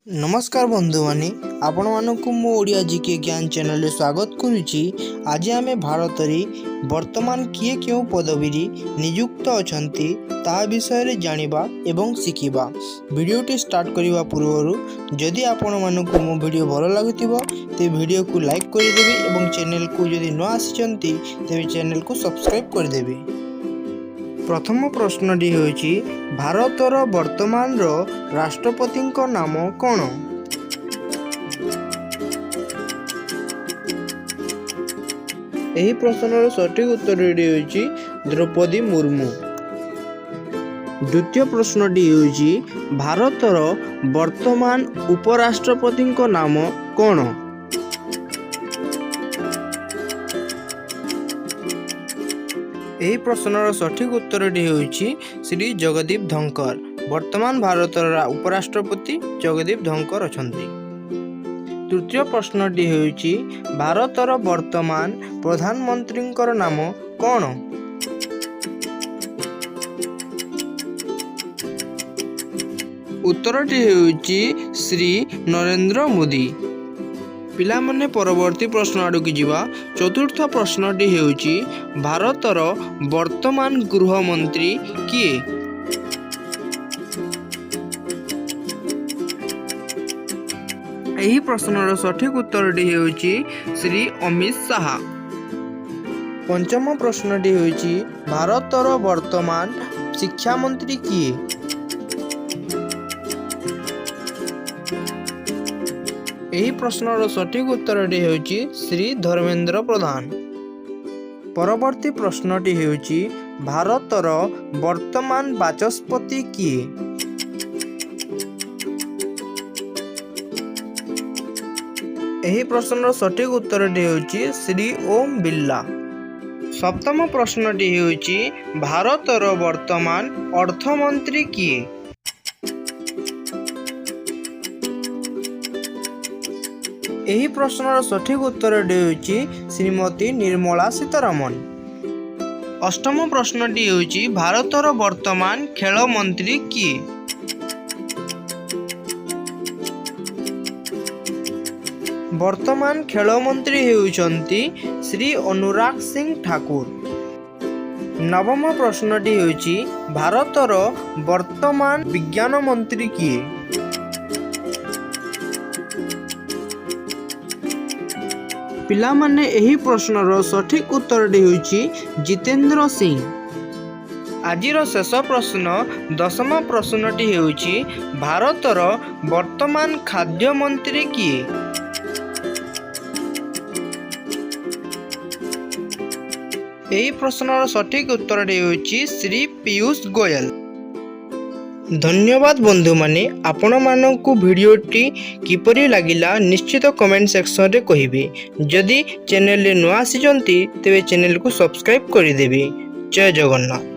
नमस्कार बंधु माने आपण मानक मो ओडिया जीके ज्ञान चैनल स्वागत करुच्ची। आज आम भारत में वर्तमान किए क्यों पदवी नियुक्त अछंती ता विषय जानिबा एवं शिखिबा। वीडियोटी स्टार्ट करने पूर्व जदि आपण मानक मो वीडियो भल लगुथिबो ते वीडियो को लाइक करदेबे एवं चैनल को जदि न आसिचंती तेबे चैनल को सब्सक्राइब करदेबे। प्रथम प्रश्नटी होछि भारतर वर्तमान राष्ट्रपति नाम कौन? यही प्रश्नर सठिक उत्तर होछि द्रौपदी मुर्मू। द्वितीय प्रश्नटी होछि भारतर वर्तमान उपराष्ट्रपति नाम कौन? यही प्रश्नर सठिक उत्तरटी होछि श्री जगदीप धनकर। वर्तमान भारतर उपराष्ट्रपति जगदीप धनकर अछंती। तृतीय प्रश्नटी होछि भारतर वर्तमान प्रधानमंत्री नाम कौन? उत्तरटी होछि श्री नरेंद्र मोदी। पिलामने परवर्ती प्रश्न आड़क जीवा। चतुर्थ प्रश्नटी होछि भारतर वर्तमान गृहमंत्री किए? यही प्रश्नर सठिक उत्तरटी होछि श्री अमित शाह। पंचम प्रश्नटी होछि भारतर वर्तमान शिक्षा मंत्री किए? यही प्रश्नर सठिक उत्तरटी होछि श्री धर्मेंद्र प्रधान। परवर्ती प्रश्नटी होछि भारतर वर्तमान बाचस्पति किए? यही प्रश्नर सठिक उत्तरटी होछि श्री ओम बिरला। सप्तम प्रश्नटी होछि भारतर वर्तमान अर्थमंत्री किए? यही प्रश्नर सठिक उत्तरटी होछि श्रीमती निर्मला सीतारमण। अष्टम प्रश्नटी होछि भारतर वर्तमान खेल मंत्री किए? वर्तमान खेल मंत्री हेउचंती श्री अनुराग सिंह ठाकुर। नवम प्रश्नटी होछि भारतर वर्तमान विज्ञान मंत्री किए? पिला माने एही प्रश्नर सठिक उत्तरटी होछि जितेंद्र सिंह। आजिर शेष प्रश्न दशम प्रश्नटी होछि भारतर वर्तमान खाद्य मंत्री किए? एही प्रश्नर सठिक उत्तरटी होछि श्री पीयूष गोयल। धन्यवाद बंधु माने आपण मानकु वीडियोटी किपरि लागिला निश्चित कमेंट सेक्शन रे कहिबे। जदि चैनल रे न आसीजंती तेबे चैनल को सब्सक्राइब करि देबे। जय जगन्नाथ।